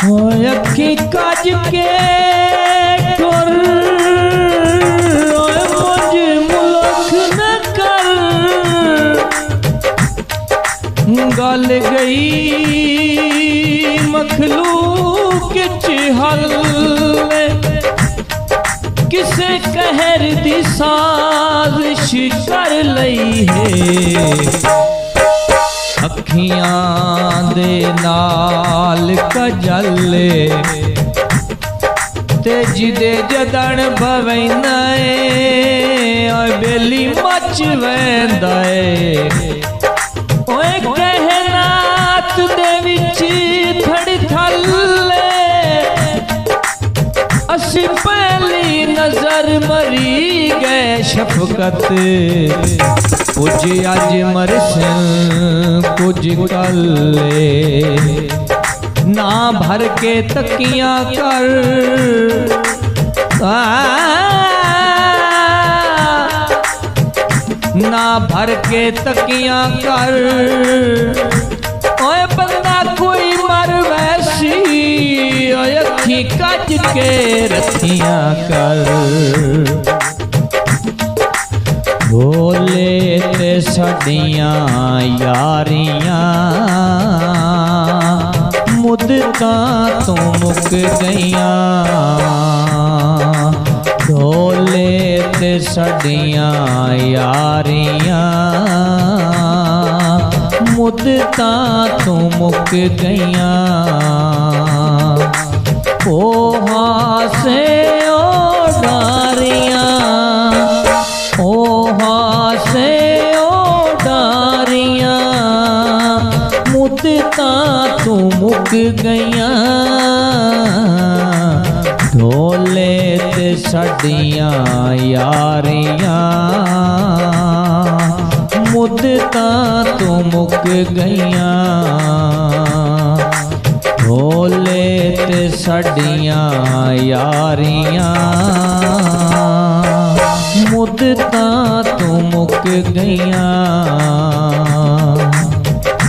अखी कज के ठुर मुझ मुलख न कर गल गई मखलूक चिहल किसे कहर दी साजिश कर लई है अखियां दे नाल कजल ते जिदे जदन भवैंदा ए बेली मच वैंदा ए ओए कहनात दे विच थड़ थल्ले असी पहली नजर मरी गए शफकत कुछ अज मरसन कुछ कल ना भर के तकियां कर ना भर के तकियां कर ओए बंदा कोई मर वैसी ओए अखी कज के रखियां कर बोले ते साडियां यारियां मुद्दतां तो मुक गईयां ढोले ते साडियां यारियां मुद्दतां तो मुक गईयां ओ हासे ओ डारियां ओ हासे ओ डारियां मुद्दतां तो मुक गईयां ढोले ते साडियां यारियां मुद्दतां तो मुक गईयां ढोले ते साडियां यारियां मुद्दतां तो मुक गईयां।